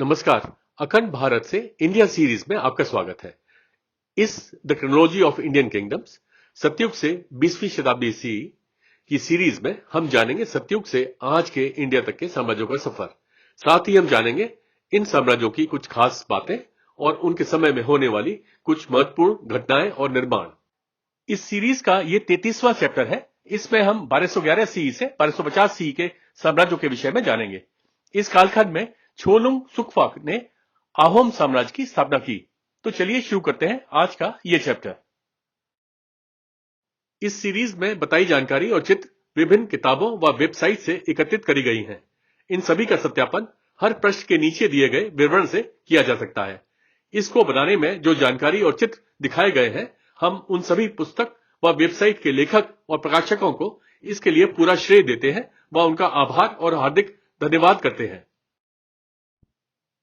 नमस्कार। अखंड भारत से इंडिया सीरीज में आपका स्वागत है। इस the chronology of Indian kingdoms सतयुग से 20वीं शताब्दी सी की सीरीज में हम जानेंगे सतयुग से आज के इंडिया तक के साम्राज्यों का सफर। साथ ही हम जानेंगे इन साम्राज्यों की कुछ खास बातें और उनके समय में होने वाली कुछ महत्वपूर्ण घटनाएं और निर्माण। इस सीरीज का ये 33वां चैप्टर है। इसमें हम 1211 सी से 1250 सी के साम्राज्यों के विषय में जानेंगे। इस कालखंड में छोलुंग सुकफाक ने अहोम साम्राज्य की स्थापना की। तो चलिए शुरू करते हैं आज का ये चैप्टर। इस सीरीज में बताई जानकारी और चित्र विभिन्न किताबों व वेबसाइट से एकत्रित करी गई हैं। इन सभी का सत्यापन हर पृष्ठ के नीचे दिए गए विवरण से किया जा सकता है। इसको बनाने में जो जानकारी और चित्र दिखाए गए हैं, हम उन सभी पुस्तक व वेबसाइट के लेखक और प्रकाशकों को इसके लिए पूरा श्रेय देते हैं व उनका आभार और हार्दिक धन्यवाद करते हैं।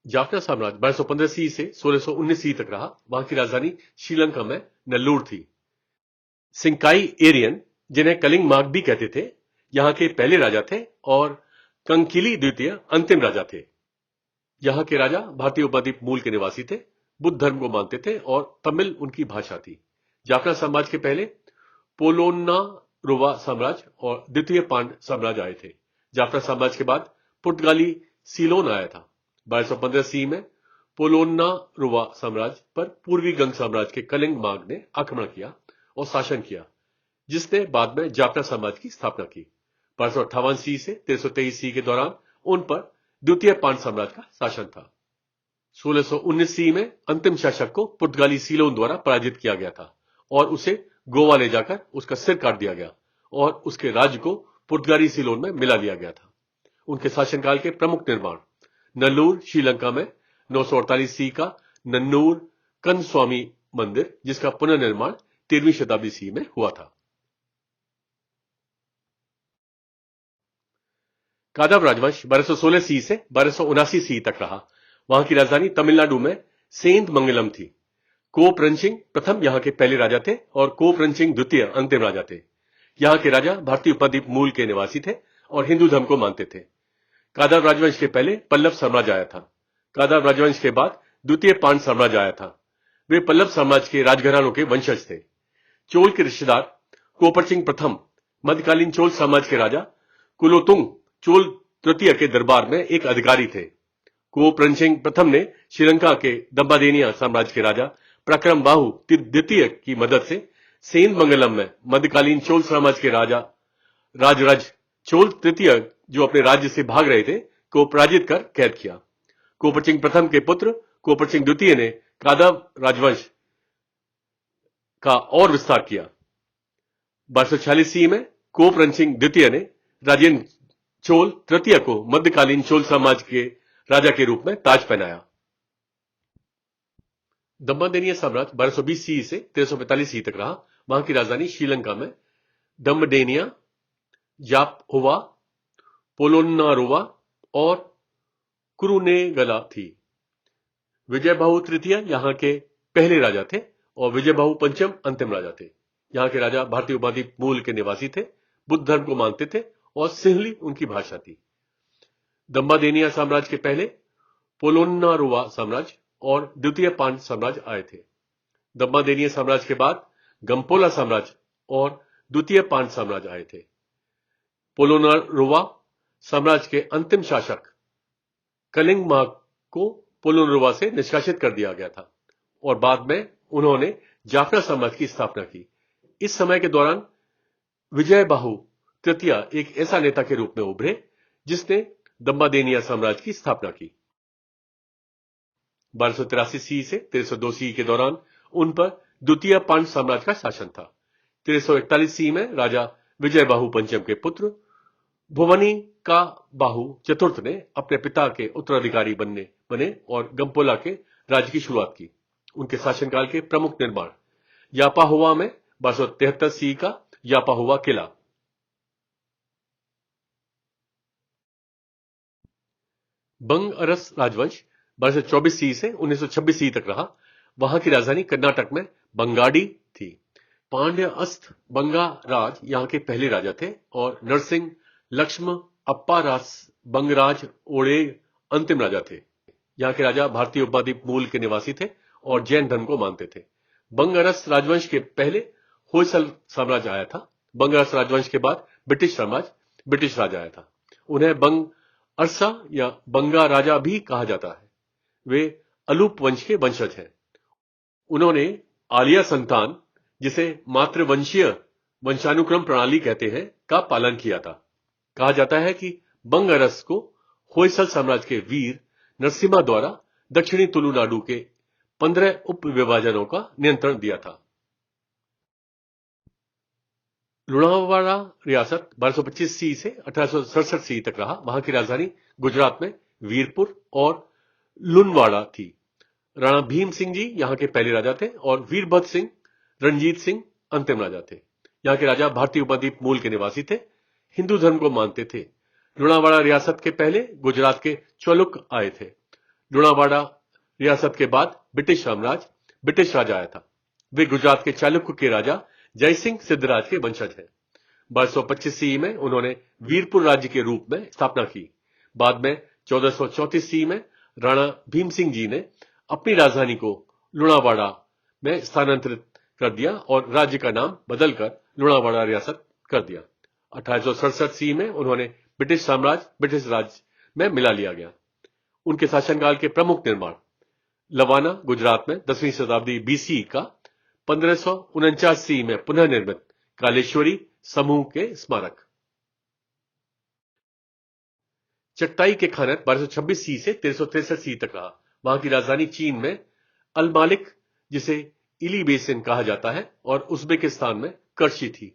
जाफना साम्राज्य 1215 सी से 1619 सी तक रहा। वहां की राजधानी श्रीलंका में नेल्लूर थी। सिंकाई एरियन, जिन्हें कलिंग मार्ग भी कहते थे, यहां के पहले राजा थे और कंकिली द्वितीय अंतिम राजा थे। यहां के राजा भारतीय उपद्वीप मूल के निवासी थे, बुद्ध धर्म को मानते थे और तमिल उनकी भाषा थी। जाफना साम्राज्य के पहले पोलोन्नारुवा साम्राज्य और द्वितीय पांड साम्राज्य आए थे। जाफना साम्राज्य के बाद पुर्तगाली सीलोन आया था। 1215 सी में पोलोन्नारुवा साम्राज्य पर पूर्वी गंग साम्राज्य के कलिंग मार्ग ने आक्रमण किया और शासन किया, जिसने बाद में जाफना साम्राज्य की स्थापना की। 1258 सी से 1323 सी के दौरान उन पर द्वितीय पांड साम्राज्य का शासन था। 1619 सी में अंतिम शासक को पुर्तगाली सीलोन द्वारा पराजित किया गया था और उसे गोवा ले जाकर उसका सिर काट दिया गया और उसके राज्य को पुर्तगाली सीलोन में मिला लिया गया था। उनके शासनकाल के प्रमुख निर्माण: नल्लूर श्रीलंका में 948 सी का नन्नूर कन्स्वामी मंदिर, जिसका पुनर्निर्माण 13वीं शताब्दी सी में हुआ था। कादव राजवंश 1216 सी से 1279 सी तक रहा। वहां की राजधानी तमिलनाडु में सेंत मंगलम थी। कोपरंचिंग प्रथम यहां के पहले राजा थे और कोपरंचिंग द्वितीय अंतिम राजा थे। यहां के राजा भारतीय उपद्वीप मूल के निवासी थे और हिंदू धर्म को मानते थे। कादव राजवंश के पहले पल्लव साम्राज्य आया था। कादव राजवंश के बाद द्वितीय पांड साम्राज्य आया था। वे पल्लव साम्राज्य के राजघरानों के वंशज थे। चोल के रिश्तेदार कोपरचिंग प्रथम मध्यकालीन चोल साम्राज्य के राजा कुलोतुंग चोल तृतीय के दरबार में एक अधिकारी थे। कोपरंचिंग प्रथम ने श्रीलंका के दंबादेनिया साम्राज्य के राजा पराक्रम बाहु द्वितीय की मदद से सेंत मंगलम में मध्यकालीन चोल साम्राज्य के राजा राजराज चोल तृतीय, जो अपने राज्य से भाग रहे थे, को पराजित कर कैद किया। कोपरचिंग प्रथम के पुत्र कोपरचिंग द्वितीय ने कादव राजवंश का और विस्तार किया। 1246 सी में कोपरंचिंग द्वितीय ने राजेंद्र चोल तृतीय को मध्यकालीन चोल साम्राज्य के राजा के रूप में ताज पहनाया। दंबादेनिया साम्राज्य 1220 सी से 1345 सी तक रहा। वहां की राजधानी श्रीलंका में दंबडेनिया, जापहुआ, पोलोन्नारुवा और कुरुनेगला थी। विजयबाहु तृतीय यहां के पहले राजा थे और विजयबाहु पंचम अंतिम राजा थे। यहां के राजा भारतीय उपद्वीप मूल के निवासी थे, बुद्ध धर्म को मानते थे और सिंहली उनकी भाषा थी। दंबादेनिया साम्राज्य के पहले पोलोन्नारुवा साम्राज्य और द्वितीय पांड साम्राज्य आए थे। दंबादेनिया साम्राज्य के बाद गंपोला साम्राज्य और द्वितीय पांड साम्राज्य आए थे। पोलोन्नारुवा साम्राज्य के अंतिम शासक कलिंग मार्ग को पोलोन्नारुवा से निष्कासित कर दिया गया था और बाद में उन्होंने जाफना साम्राज्य की स्थापना की। इस समय के दौरान विजयबाहु तृतीय एक ऐसा नेता के रूप में उभरे जिसने दंबादेनिया साम्राज्य की स्थापना की। 1283 सी से 1302 सी के दौरान उन पर द्वितीय पांड साम्राज्य का शासन था। 1341 सी में राजा विजयबाहु पंचम के पुत्र भुवनी का बाहु चतुर्थ ने अपने पिता के उत्तराधिकारी बने और गंपोला के राज्य की शुरुआत की। उनके शासनकाल के प्रमुख निर्माण: यापाहुआ में 1273 सी का यापाहुआ किला। बंग अरस राजवंश 1224 सी से 1926 सी तक रहा। वहां की राजधानी कर्नाटक में बंगाडी थी। पांड्य अस्त बंगा राज यहां के पहले राजा थे और नरसिंह लक्ष्म अप्पा रास बंगराज ओड़े अंतिम राजा थे। यहाँ के राजा भारतीय उपद्वीप मूल के निवासी थे और जैन धर्म को मानते थे। बंगरस राजवंश के पहले होयसल साम्राज्य आया था। बंगरस राजवंश के बाद ब्रिटिश राज आया था। उन्हें बंग अरसा या बंगा राजा भी कहा जाता है। वे अलूप वंश के वंशज हैं। उन्होंने आलिया संतान, जिसे मातृवंशीय वंशानुक्रम प्रणाली कहते हैं, का पालन किया था। कहा जाता है कि बंगरस को होयसल साम्राज्य के वीर नरसिम्हा द्वारा दक्षिणी तुलुनाडु के 15 उप विभाजनों का नियंत्रण दिया था। लुणावाड़ा रियासत 1225 सी से 1867 सी तक रहा। वहां की राजधानी गुजरात में वीरपुर और लुणवाड़ा थी। राणा भीम सिंह जी यहां के पहले राजा थे और वीरभद्र सिंह, रणजीत सिंह अंतिम राजा थे। यहां के राजा भारतीय उपद्वीप मूल के निवासी थे। हिंदू धर्म को मानते थे। लुणावाड़ा रियासत के पहले गुजरात के चालुक्य आए थे। लुणावाड़ा रियासत के बाद ब्रिटिश राज आया था। वे गुजरात के चालुक्य के राजा जयसिंह सिद्धराज के वंशज हैं। 1225 सी में उन्होंने वीरपुर राज्य के रूप में स्थापना की। बाद में 1434 सी में राणा भीम सिंह जी ने अपनी राजधानी को लुणावाड़ा में स्थानांतरित कर दिया और राज्य का नाम बदलकर लुणावाड़ा रियासत कर दिया। 1867 सी में उन्होंने ब्रिटिश राज में मिला लिया गया। उनके शासनकाल के प्रमुख निर्माण लवाना गुजरात में 10वीं शताब्दी बीसी का 1549 सी में पुनः निर्मित कालेश्वरी समूह के स्मारक। चगताई के खानत 1226 सी से 1363 सी तक रहा। वहां की राजधानी चीन में अल मालिक, जिसे इली बेसिन कहा जाता है, और उज्बेकिस्तान में करशी थी।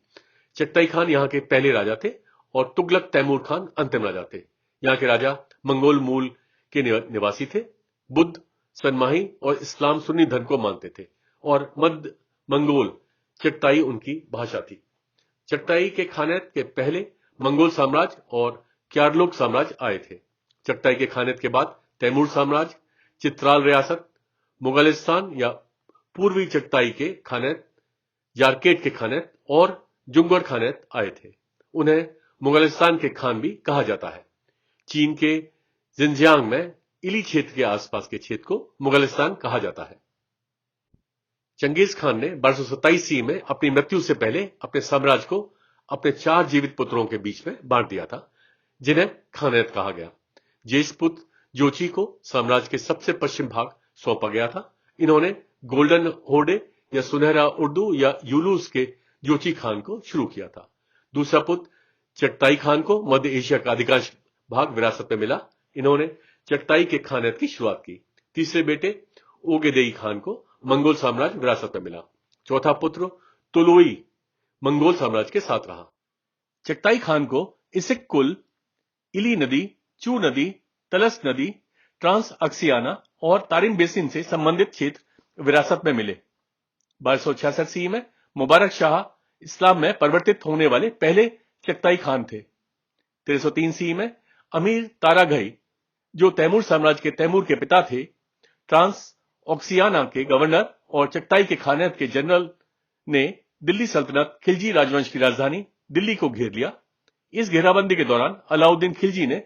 चगताई खान यहां के पहले राजा थे और तुगलक तैमूर खान अंतिम राजा थे। यहां के राजा मंगोल मूल के निवासी थे। बुद्ध, सनमाही और इस्लाम सुन्नी धर्म को मानते थे और मध्य मंगोल चगताई उनकी भाषा थी। चगताई के खानत के पहले मंगोल साम्राज्य और क्यारलोक साम्राज्य आए थे। चगताई के खानत के बाद तैमूर साम्राज्य, चित्राल रियासत, मुगलिस्तान या पूर्वी चगताई के खानत, जारकेट के खानत और जुंगड़ खानत आए थे। उन्हें मुगलिस्तान के खान भी कहा जाता है। चीन के जिनजियांग में इली क्षेत्र के आसपास के क्षेत्र को मुगलिस्तान कहा जाता है। चंगेज खान ने 1227 सी में अपनी मृत्यु से पहले अपने साम्राज्य को अपने 4 जीवित पुत्रों के बीच में बांट दिया था, जिन्हें खानत कहा गया। ज्येष्ठ पुत्र जोची को साम्राज्य के सबसे पश्चिम भाग सौंपा गया था। इन्होंने गोल्डन होर्डे या सुनहरा उर्दू या यूलूस के जोची खान को शुरू किया था। दूसरा पुत्र चगताई खान को मध्य एशिया का अधिकांश भाग विरासत में मिला। इन्होंने चगताई के खानत की शुरुआत की। तीसरे बेटे ओगेदेई खान को मंगोल साम्राज्य विरासत में मिला। चौथा पुत्र तुलोई मंगोल साम्राज्य के साथ रहा। चगताई खान को इसिक कुल, इली नदी, चू नदी, तलस नदी, ट्रांस अक्सियाना और तारिन बेसिन से संबंधित क्षेत्र विरासत में मिले। 1266 सी में मुबारक शाह इस्लाम में परिवर्तित होने वाले पहले चगताई खान थे। 1303 सी में अमीर ताराघई, जो तैमूर साम्राज्य के तैमूर के पिता थे, ट्रांस ऑक्सियाना के गवर्नर और चगताई के खानत के जनरल ने दिल्ली सल्तनत खिलजी राजवंश की राजधानी दिल्ली को घेर लिया। इस घेराबंदी के दौरान अलाउद्दीन खिलजी ने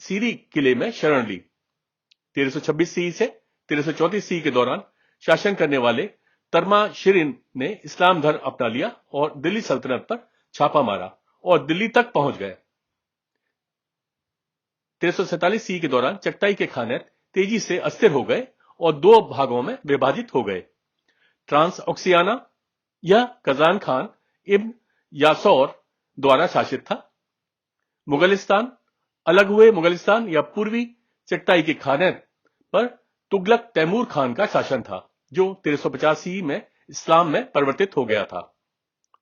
सीरी किले में शरण ली। 1326 सी से 1334 सी के दौरान शासन करने वाले तरमा शिरिन ने इस्लाम धर्म अपना लिया और दिल्ली सल्तनत पर छापा मारा और दिल्ली तक पहुंच गए। 1347 सी के दौरान चगताई के खानत तेजी से अस्थिर हो गए और 2 भागों में विभाजित हो गए। ट्रांस ऑक्सियाना यह कजान खान इब्न यासौर द्वारा शासित था। मुगलिस्तान अलग हुए मुगलिस्तान या पूर्वी चगताई के खानत पर तुगलक तैमूर खान का शासन था, जो 1350 सी में इस्लाम में परिवर्तित हो गया था।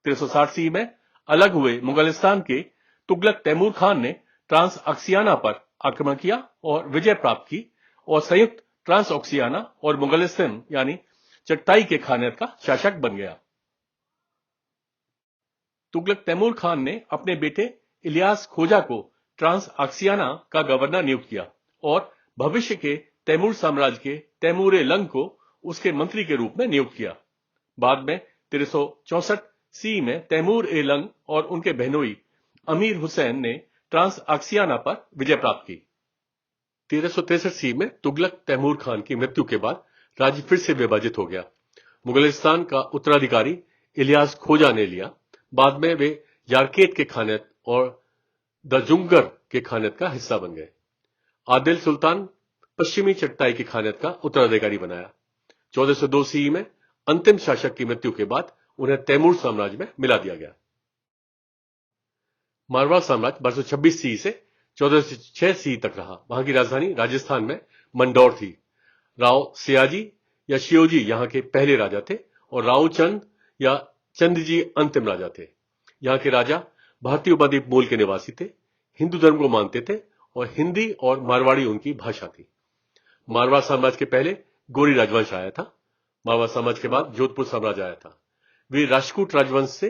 1360 सी में अलग हुए मुगलिस्तान के तुगलक तैमूर खान ने ट्रांस ऑक्सियाना पर आक्रमण किया और विजय प्राप्त की और संयुक्त ट्रांस ऑक्सियाना और मुगलिस्तान यानी चगताई के खानत का शासक बन गया। तुगलक तैमूर खान ने अपने बेटे इलियास खोजा को ट्रांस ऑक्सियाना का गवर्नर नियुक्त किया और भविष्य के तैमूर साम्राज्य के तैमूर लंग को उसके मंत्री के रूप में नियुक्त किया। बाद में 1364 सी में तैमूर लंग और उनके बहनोई अमीर हुसैन ने ट्रांस ऑक्सियाना पर विजय प्राप्त की। 1363 ईस्वी में तुगलक तैमूर खान की मृत्यु के बाद राज्य फिर से विभाजित हो गया। मुगलिस्तान का उत्तराधिकारी इलियास खोजा ने लिया। बाद में वे यारकेत के खानत और दजुंगर के खानत का हिस्सा बन गए। आदिल सुल्तान पश्चिमी चगताई के खानत का उत्तराधिकारी बनाया। 1402 ईस्वी में अंतिम शासक की मृत्यु के बाद उन्हें तैमूर साम्राज्य में मिला दिया गया। मारवाड़ साम्राज्य 1226 ईस्वी से 1406 ईस्वी तक रहा। वहां की राजधानी राजस्थान में मंदौर थी। राव सियाजी या शियोजी यहां के पहले राजा थे और राव चंद या चंदजी अंतिम राजा थे। यहां के राजा भारतीय उपद्वीप मूल के निवासी थे, हिंदू धर्म को मानते थे और हिंदी और मारवाड़ी उनकी भाषा थी। मारवाड़ साम्राज्य के पहले गोरी राजवंश आया था। मारवाड़ साम्राज्य के बाद जोधपुर साम्राज्य आया था। वे राष्ट्रकूट राजवंश से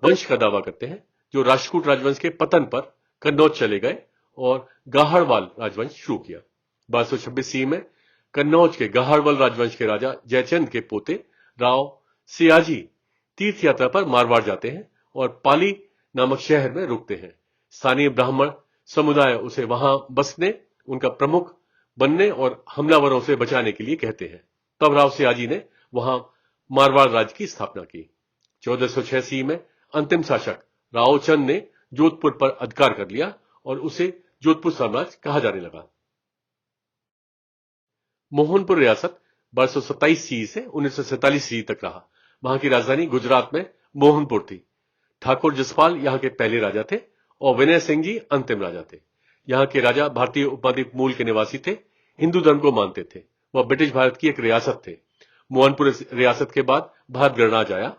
वंश का दावा करते हैं, जो राष्ट्रकूट राजवंश के पतन पर कन्नौज चले गए और गाहड़वाल राजवंश शुरू किया। 1226 ईस्वी में कन्नौज के गाहड़वाल राजवंश के राजा जयचंद के पोते राव सियाजी तीर्थ यात्रा पर मारवाड़ जाते हैं और पाली नामक शहर में रुकते हैं। स्थानीय ब्राह्मण समुदाय उसे वहां बसने, उनका प्रमुख बनने और हमलावरों से बचाने के लिए कहते हैं। तब राव सियाजी ने वहां मारवाड़ राज्य की स्थापना की। 1406 ईस्वी में अंतिम शासक रावचंद ने जोधपुर पर अधिकार कर लिया और उसे जोधपुर साम्राज्य कहा जाने लगा। मोहनपुर रियासत 1227 ईस्वी से 1947 ईस्वी तक रहा। वहां की राजधानी गुजरात में मोहनपुर थी। ठाकुर जसपाल यहां के पहले राजा थे और विनय सिंह जी अंतिम राजा थे। यहां के राजा भारतीय उपद्वीप मूल के निवासी थे, हिंदू धर्म को मानते थे। वह ब्रिटिश भारत की एक रियासत थे। मोहनपुर रियासत के बाद भारत गणराज्य आया।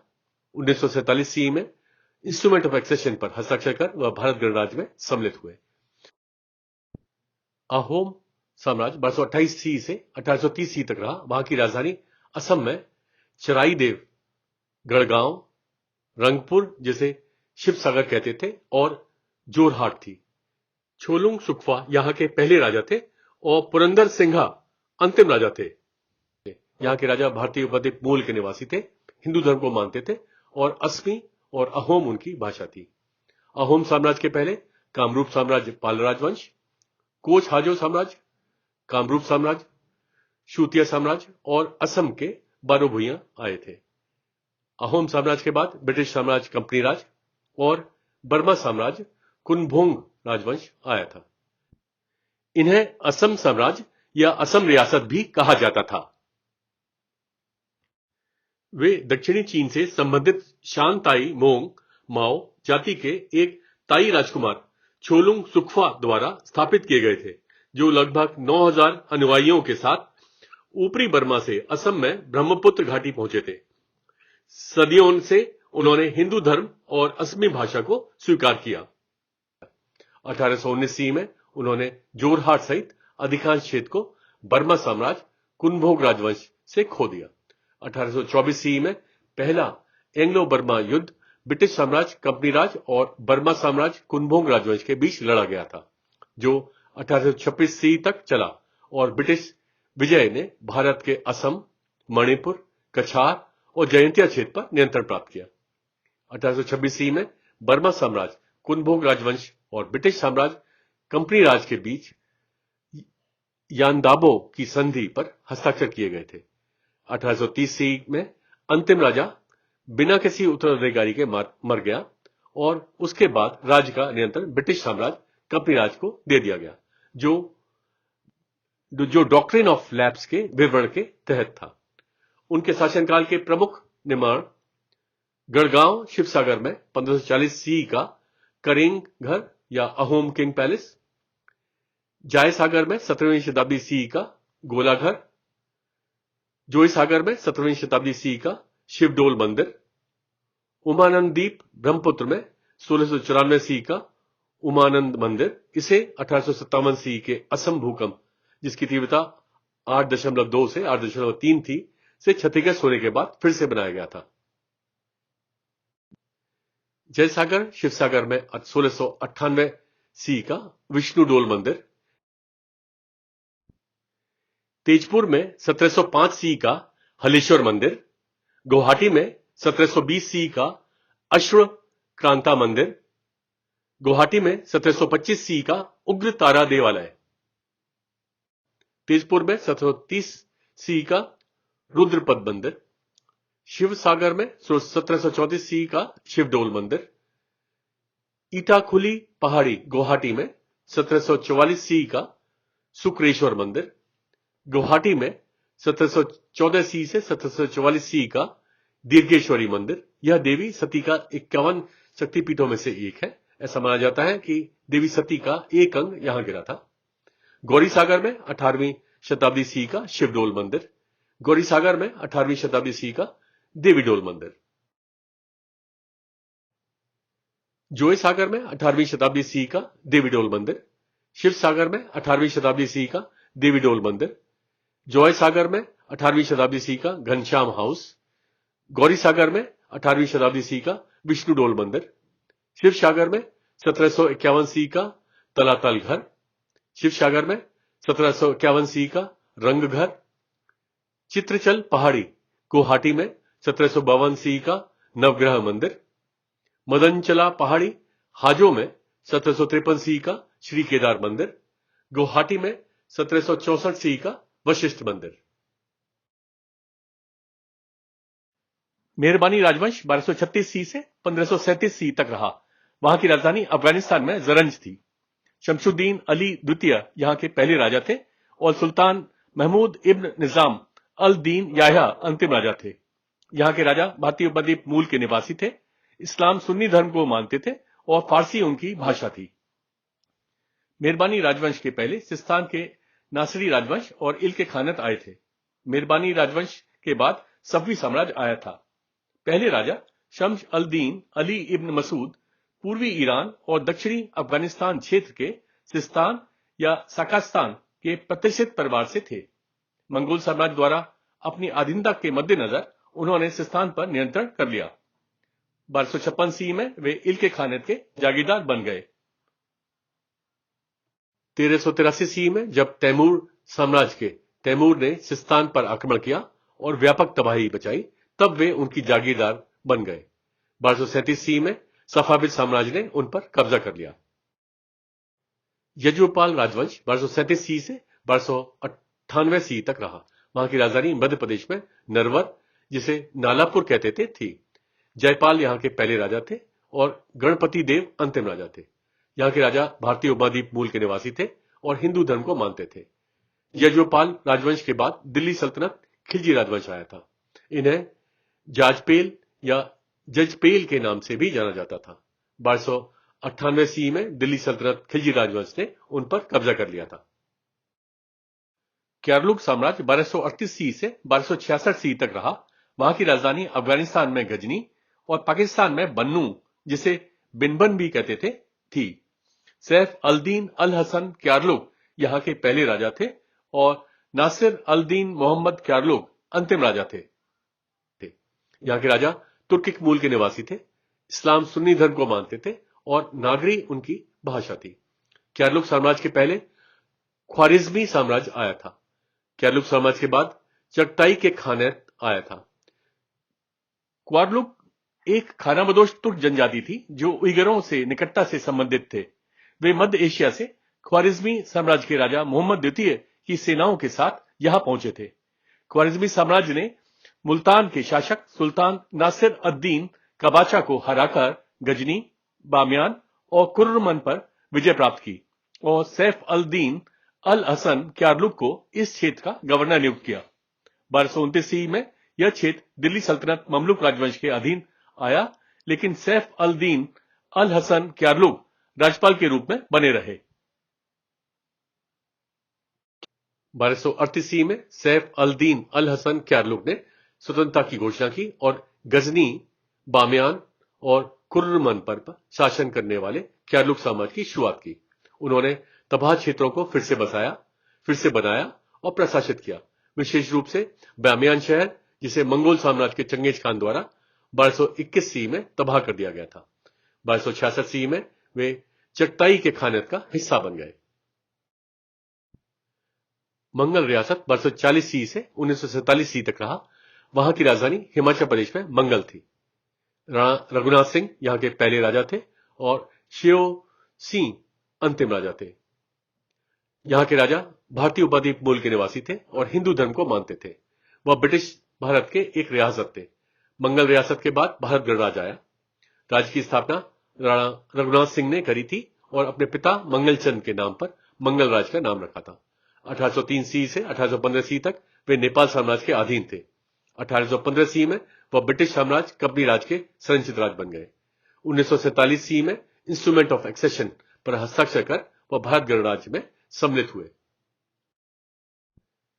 1947 ईस्वी में इंस्ट्रूमेंट ऑफ एक्सेशन पर हस्ताक्षर कर वह भारत गणराज्य में सम्मिलित हुए। अहोम साम्राज्य 1228 ईस्वी से 1830 ईस्वी तक रहा। वहां की राजधानी असम में चराईदेव, गढ़गांव, रंगपुर जिसे शिवसागर कहते थे और जोरहाट थी। छोलुंग सुखफा यहां के पहले राजा थे और पुरंदर सिंघा अंतिम राजा थे। यहां के राजा भारतीय उपद्वीप मूल के निवासी थे, हिंदू धर्म को मानते थे और असमी और अहोम उनकी भाषा थी। अहोम साम्राज्य के पहले कामरूप साम्राज्य पाल राजवंश, कोच हाजो साम्राज्य, कामरूप साम्राज्य, शूतिया साम्राज्य और असम के बारो भूइयां आए थे। अहोम साम्राज्य के बाद ब्रिटिश साम्राज्य कंपनी राज और बर्मा साम्राज्य कुनभोंग राजवंश आया था। इन्हें असम साम्राज्य या असम रियासत भी कहा जाता था। वे दक्षिणी चीन से संबंधित शान ताई मोंग माओ जाति के एक ताई राजकुमार छोलुंग सुखफा द्वारा स्थापित किए गए थे, जो लगभग 9000 अनुयायियों के साथ ऊपरी बर्मा से असम में ब्रह्मपुत्र घाटी पहुंचे थे। सदियों से उन्होंने हिंदू धर्म और असमी भाषा को स्वीकार किया। 1819 ईस्वी में उन्होंने जोरहाट सहित अधिकांश क्षेत्र को बर्मा साम्राज्य कुनभोग राजवंश से खो दिया। 1824 ईस्वी में पहला एंग्लो बर्मा युद्ध ब्रिटिश साम्राज्य कंपनी राज और बर्मा साम्राज्य कुनभोग राजवंश के बीच लड़ा गया था, जो 1826 ईस्वी तक चला और ब्रिटिश विजय ने भारत के असम, मणिपुर, कछार और जयंतिया क्षेत्र पर नियंत्रण प्राप्त किया। 1826 ईस्वी में बर्मा साम्राज्य कुनभोग राजवंश और ब्रिटिश साम्राज्य कंपनी राज के बीच यानदाबो की संधि पर हस्ताक्षर किए गए थे। 1830 ईस्वी में अंतिम राजा बिना किसी उत्तराधिकारी के मर गया और उसके बाद राज्य का नियंत्रण ब्रिटिश साम्राज्य कंपनी राज को दे दिया गया, जो डॉक्ट्रिन ऑफ लैप्स के विवरण के तहत था। उनके शासनकाल के प्रमुख निर्माण गढ़गांव शिवसागर में 1540 ईस्वी का करेंग घर या अहोम किंग पैलेस, जायसागर में 17वीं शताब्दी ईस्वी का गोला घर, जोईसागर में 17वीं शताब्दी ईस्वी का शिवडोल मंदिर, उमानंद द्वीप ब्रह्मपुत्र में 1694 ईस्वी का उमानंद मंदिर। इसे 1857 ईस्वी के असम भूकंप, जिसकी तीव्रता 8.2 से 8.3 थी, से क्षतिग्रस्त होने के बाद फिर से बनाया गया था। जयसागर शिवसागर में 1698 ईस्वी का विष्णु डोल मंदिर, तेजपुर में 1705 ईस्वी का हलेश्वर मंदिर, गुवाहाटी में 1720 ईस्वी का अश्व क्रांता मंदिर, गुवाहाटी में 1725 ईस्वी का उग्र तारा देवालय, तेजपुर में 1730 सी का रुद्रपद मंदिर, शिव सागर में 1734 सी का शिवडोल मंदिर, ईटाखुली पहाड़ी गुवाहाटी में 1744 सी का शुक्रेश्वर मंदिर, गुवाहाटी में 1714 सी से 1744 सी का दीर्घेश्वरी मंदिर। यह देवी सती का 51 शक्तिपीठों में से एक है। ऐसा माना जाता है कि देवी सती का एक अंग यहां गिरा था। गौरी सागर में 18वीं शताब्दी सी का शिवडोल मंदिर, गौरी सागर में 18वीं शताब्दी सी का देवीडोल मंदिर, जोय सागर में 18वीं शताब्दी सी का देवीडोल मंदिर, शिव सागर में 18वीं शताब्दी सी का देवीडोल मंदिर, जॉय सागर में 18वीं शताब्दी सी का घनश्याम हाउस, गौरी सागर में 18वीं शताब्दी सी का विष्णुडोल मंदिर, शिव सागर में 1751 सी का तलातल घर, शिव सागर में 1751 सी का रंग घर, चित्रचल पहाड़ी गुवाहाटी में 1752 सी का नवग्रह मंदिर, मदनचला पहाड़ी हाजो में 1753 सी का श्री केदार मंदिर, गुवाहाटी में 1764 सी का वशिष्ठ मंदिर। मेहरबानी राजवंश 1236 सी से 1537 सी तक रहा। वहां की राजधानी अफगानिस्तान में जरंज थी। शमशुद्दीन अली द्वितीय यहां के पहले राजा थे और सुल्तान महमूद इब्न निजाम अल दीन याह्या अंतिम राजा थे। यहां के राजा भारतीय उपद्वीप मूल के निवासी थे, इस्लाम सुन्नी धर्म को मानते थे और फारसी उनकी भाषा थी। मेहरबानी राजवंश के पहले सिस्तान के नासिरी राजवंश और इल के खानत आए थे। मेहरबानी राजवंश के बाद सफवी साम्राज्य आया था। पहले राजा शम्स अल दीन अली इब्न मसूद पूर्वी ईरान और दक्षिणी अफगानिस्तान क्षेत्र के सिस्तान या साकास्तान के प्रतिष्ठित परिवार से थे। मंगोल साम्राज्य द्वारा अपनी अधीनता के मद्देनजर उन्होंने सिस्तान पर नियंत्रण कर लिया। 1256 सी में वे इल के खानत के जागीरदार बन गए। 1383 सी में जब तैमूर साम्राज्य के तैमूर ने सिस्तान पर आक्रमण किया और व्यापक तबाही बचाई, तब वे उनकी जागीरदार बन गए। 1237 सी में सफाविद साम्राज्य ने उन पर कब्जा कर लिया। यजुपाल राजवंश 1237 सी से 1298 सी तक रहा। वहां की राजधानी मध्य प्रदेश में नरवर, जिसे नालापुर कहते थे, थी। जयपाल यहां के पहले राजा थे और गणपति देव अंतिम राजा थे। यहां के राजा भारतीय उपद्वीप मूल के निवासी थे और हिंदू धर्म को मानते थे। यजुपाल राजवंश के बाद दिल्ली सल्तनत खिलजी राजवंश आया था। इन्हें जाजपेल या जजपेल के नाम से भी जाना जाता था। 1298 सी में दिल्ली सल्तनत खिलजी राजवंश ने उन पर कब्जा कर लिया था। क्यारलुक साम्राज्य 1238 सी से 1266 सी तक रहा। वहां की राजधानी अफगानिस्तान में गजनी और पाकिस्तान में बन्नू, जिसे बिनबन भी कहते थे, थी। सैफ अल दीन अल हसन क्यारलुक यहां के पहले राजा थे और नासिर अल दीन मोहम्मद क्यारलुक अंतिम राजा थे। यहां के राजा तुर्किक मूल के निवासी थे, इस्लाम सुन्नी धर्म को मानते थे और नागरी उनकी भाषा थी। क्यारलुक साम्राज्य के पहले ख्वारिज्मी साम्राज्य आया था। क्यारलुक साम्राज्य के बाद चगताई के खानत आया था। क्यारलुक एक खानाबदोश तुर्क जनजाति थी जो उइगरों से निकटता से संबंधित थे। वे मध्य एशिया से ख्वारिज्मी साम्राज्य के राजा मोहम्मद द्वितीय की सेनाओं के साथ यहां पहुंचे थे। ख्वारिज्मी साम्राज्य ने मुल्तान के शासक सुल्तान नासिर अद-दीन कबाचा को हराकर गजनी, बामियान और कुर्रमन पर विजय प्राप्त की और सैफ अल दीन अल हसन क्यारलुक को इस क्षेत्र का गवर्नर नियुक्त किया। 1229 ईस्वी में यह क्षेत्र दिल्ली सल्तनत ममलुक राजवंश के अधीन आया, लेकिन सैफ अल दीन अल हसन क्यारलुक राज्यपाल के रूप में बने रहे। 1238 ईस्वी में सैफ अल दीन अल हसन क्यारलुक ने स्वतंत्रता की घोषणा की और गजनी, बामियान और कुर्रमन पर शासन करने वाले क्यारलुक साम्राज्य की शुरुआत की। उन्होंने तबाह क्षेत्रों को फिर से बसाया, फिर से बनाया और प्रशासित किया। विशेष रूप से बामियान शहर, जिसे मंगोल साम्राज्य के चंगेज खान द्वारा 1221 ईस्वी में तबाह कर दिया गया था। 1266 ईस्वी में वे चगताई के खानत का हिस्सा बन गए। मंगल रियासत 1240 ईस्वी से 1947 ईस्वी तक रहा। वहां की राजधानी हिमाचल प्रदेश में मंगल थी। राणा रघुनाथ सिंह यहां के पहले राजा थे और शिव सिंह अंतिम राजा थे। यहाँ के राजा भारतीय उपद्वीप मूल के निवासी थे और हिंदू धर्म को मानते थे। वह ब्रिटिश भारत के एक रियासत थे। मंगल रियासत के बाद भारत गणराज्य आया। राज्य की स्थापना राणा रघुनाथ सिंह ने करी थी और अपने पिता मंगलचंद के नाम पर मंगल राज का नाम रखा था। 1803 सी से 1815 सी तक वे नेपाल साम्राज्य के अधीन थे। 1815 सी में वह ब्रिटिश साम्राज्य कंपनी राज के संरक्षित राज बन गए। 1947 सी में इंस्ट्रूमेंट ऑफ एक्सेशन पर हस्ताक्षर कर वह भारत गणराज्य में सम्मिलित हुए।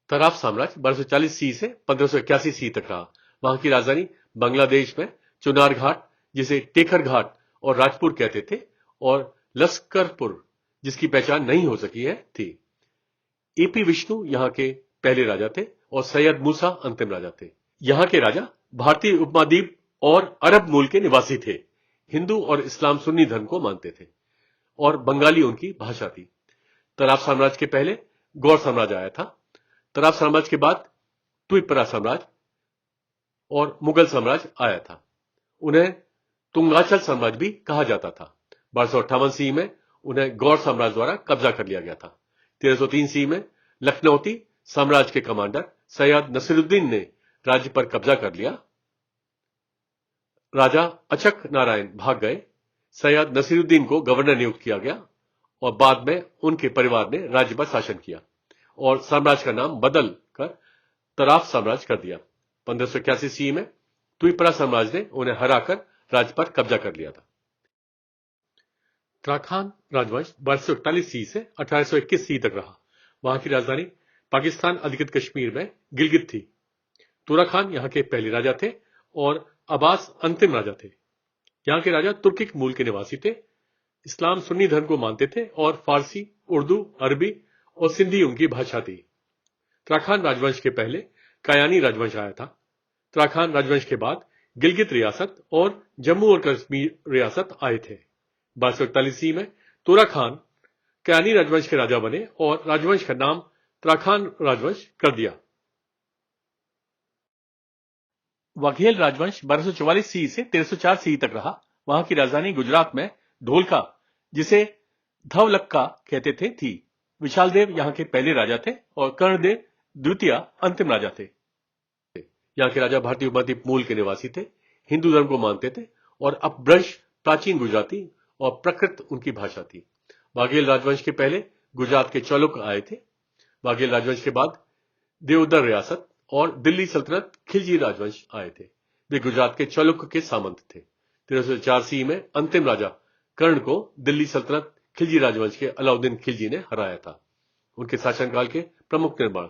तराफ साम्राज्य 1240 सी से 1581 सी तक रहा। वहां की राजधानी बांग्लादेश में चुनार घाट, जिसे टेकर घाट और राजपुर कहते थे, और लश्करपुर, जिसकी पहचान नहीं हो सकी है, थी। एपी विष्णु यहां के पहले राजा थे और सैयद मूसा अंतिम राजा थे। यहां के राजा भारतीय उपमहाद्वीप और अरब मूल के निवासी थे। हिंदू और इस्लाम सुन्नी धर्म को मानते थे और बंगाली उनकी भाषा थी। तराफ साम्राज्य के पहले गौड़ साम्राज्य आया था। तराफ साम्राज्य के बाद त्रिपुरा साम्राज्य और मुगल साम्राज्य आया था। उन्हें तुंगाचल साम्राज्य भी कहा जाता था। 1258 सी में उन्हें गौड़ साम्राज्य द्वारा कब्जा कर लिया गया था। 1303 सी में लखनौती साम्राज्य के कमांडर सैयद नसीरुद्दीन ने राज्य पर कब्जा कर लिया। राजा अचक नारायण भाग गए। सैयद नसीरुद्दीन को गवर्नर नियुक्त किया गया और बाद में उनके परिवार ने राज्य पर शासन किया और साम्राज्य का नाम बदल कर तराफ साम्राज्य कर दिया। 1581 सी में त्रिपुरा साम्राज्य ने उन्हें हराकर राज्य पर कब्जा कर लिया था। त्राखान राजवंश 1241 सी से 1821 सी तक रहा। वहां की राजधानी पाकिस्तान अधिकृत कश्मीर में गिलगित थी। तुरा खान यहां के पहले राजा थे और अब्बास अंतिम राजा थे। यहां के राजा तुर्किक मूल के निवासी थे। इस्लाम सुन्नी धर्म को मानते थे और फारसी, उर्दू, अरबी और सिंधी उनकी भाषा थी। त्राखान राजवंश के पहले कायानी राजवंश आया था। त्राखान राजवंश के बाद गिलगित रियासत और जम्मू और कश्मीर रियासत आए थे। 1241 सी में तुरा खान कायानी राजवंश के राजा बने और राजवंश का नाम त्राखान राजवंश कर दिया। वाघेल राजवंश 1244 सी से 1304 सी तक रहा। वहां की राजधानी गुजरात में ढोलका, जिसे धवलक्का कहते थे, थी। विशाल देव यहां के पहले राजा थे और कर्णदेव द्वितीय अंतिम राजा थे। यहां के राजा भारतीय उपमहाद्वीप मूल के निवासी थे, हिंदू धर्म को मानते थे और अपभ्रंश प्राचीन गुजराती और प्रकृत उनकी भाषा थी। वाघेल राजवंश के पहले गुजरात के चालुक्य आए थे। वाघेल राजवंश के बाद देवोदर रियासत और दिल्ली सल्तनत खिलजी राजवंश आए थे। वे गुजरात के चालुक्य के सामंत थे। 1304 सी में अंतिम राजा कर्ण को दिल्ली सल्तनत खिलजी राजवंश के अलाउद्दीन खिलजी ने हराया था। उनके शासनकाल के प्रमुख निर्माण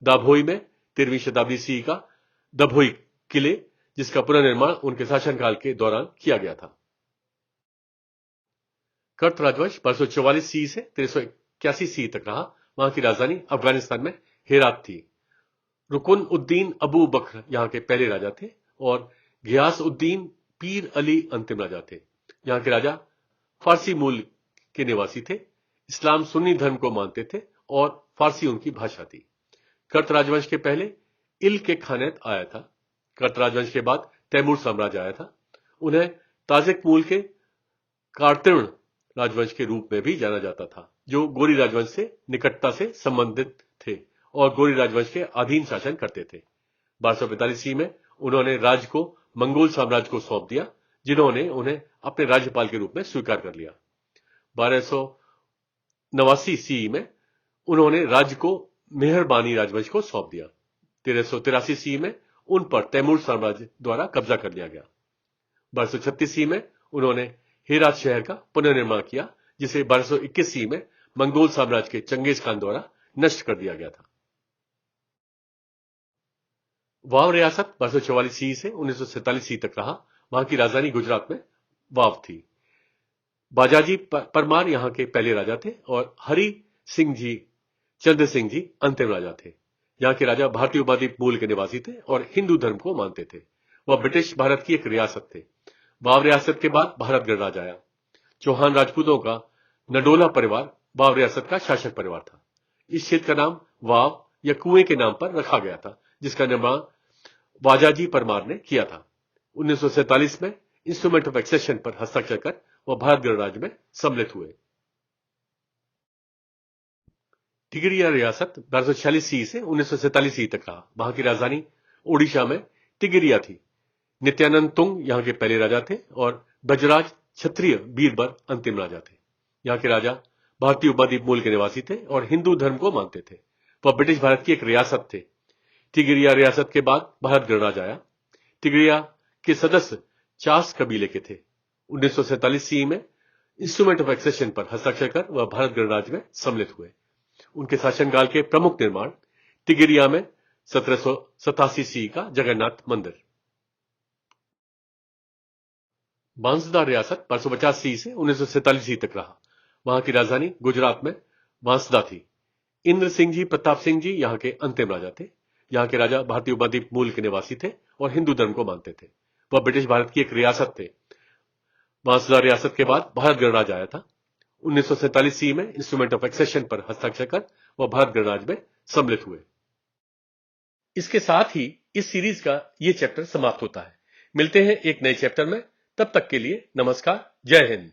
दाभोई में 13वीं शताब्दी सी का दभोई किले, जिसका पुनर्निर्माण उनके शासनकाल के दौरान किया गया था। कर्त राजवंश 1244 सी से 1381 सी तक रहा। वहां की राजधानी अफगानिस्तान में हेरात थी। रुकुन उद्दीन अबू बकर यहां के पहले राजा थे और घियास उद्दीन पीर अली अंतिम राजा थे। यहां के राजा फारसी मूल के निवासी थे, इस्लाम सुन्नी धर्म को मानते थे और फारसी उनकी भाषा थी। कर्त राजवंश के पहले इल के खानेत आया था। कर्त राजवंश के बाद तैमूर साम्राज्य आया था। उन्हें ताजिक मूल के कार्तिर्ण राजवंश के रूप में भी जाना जाता था, जो गोरी राजवंश से निकटता से संबंधित थे और गोरी राजवंश के अधीन शासन करते थे। 1245 सी में उन्होंने राज्य को मंगोल साम्राज्य को सौंप दिया, जिन्होंने उन्हें अपने राज्यपाल के रूप में स्वीकार कर लिया। 1289 सी में उन्होंने राज्य को मेहरबानी राजवंश को सौंप दिया। 1383 सी में उन पर तैमूर साम्राज्य द्वारा कब्जा कर लिया गया। 1236 सी में उन्होंने हेरात शहर का पुनर्निर्माण किया, जिसे 1221 सी में मंगोल साम्राज्य के चंगेज खान द्वारा नष्ट कर दिया गया था। वाव रियासत 1244 सी से 1947 सी तक रहा। वहां की राजधानी गुजरात में वाव थी। बाजाजी परमार यहां के पहले राजा थे और हरि सिंह जी चंद्र सिंह जी अंतिम राजा थे। यहां के राजा भारतीय उपमहाद्वीप मूल के निवासी थे और हिंदू धर्म को मानते थे। वह ब्रिटिश भारत की एक रियासत थे। वाव रियासत के बाद भारत गणराज्य आया। चौहान राजपूतों का नडोला परिवार वाव रियासत का शासक परिवार था। इस क्षेत्र का नाम वाव या कुएं के नाम पर रखा गया था, जिसका निर्माण बाजाजी परमार ने किया था। 1947 में इंस्ट्रूमेंट ऑफ एक्सेशन पर हस्ताक्षर कर वह भारत गणराज्य में सम्मिलित हुए। टिगरिया रियासत 1246 सी से 1947 सी तक रहा। वहां की राजधानी ओडिशा में टिगरिया थी। नित्यानंद तुंग यहाँ के पहले राजा थे और ब्रजराज क्षत्रिय बीरबल अंतिम राजा थे। यहाँ के राजा भारतीय उपद्वीप मूल के निवासी थे और हिंदू धर्म को मानते थे। वह ब्रिटिश भारत की एक रियासत थे। टिगरिया रियासत के बाद भारत गणराज्य आया। टिगरिया के सदस्य चास कबीले के थे। 1947 सी में इंस्ट्रूमेंट ऑफ एक्सेशन पर हस्ताक्षर कर वह भारत गणराज्य में सम्मिलित हुए। उनके शासनकाल के प्रमुख निर्माण टिगरिया में 1787 सी का जगन्नाथ मंदिर। बांसदा रियासत 1250 सी से 1947 सी तक रहा। वहां की राजधानी गुजरात में बांसदा थी। इंद्र सिंह जी प्रताप सिंह जी यहाँ के अंतिम राजा थे। यहाँ के राजा भारतीय उपद्वीप मूल के निवासी थे और हिंदू धर्म को मानते थे। वह ब्रिटिश भारत की एक रियासत थे। बांसदा रियासत के बाद भारत गणराज्य आया था। 1947 सी में इंस्ट्रूमेंट ऑफ एक्सेशन पर हस्ताक्षर कर वह भारत गणराज्य में सम्मिलित हुए। इसके साथ ही इस सीरीज का ये चैप्टर समाप्त होता है। मिलते हैं एक नए चैप्टर में। तब तक के लिए नमस्कार। जय हिंद।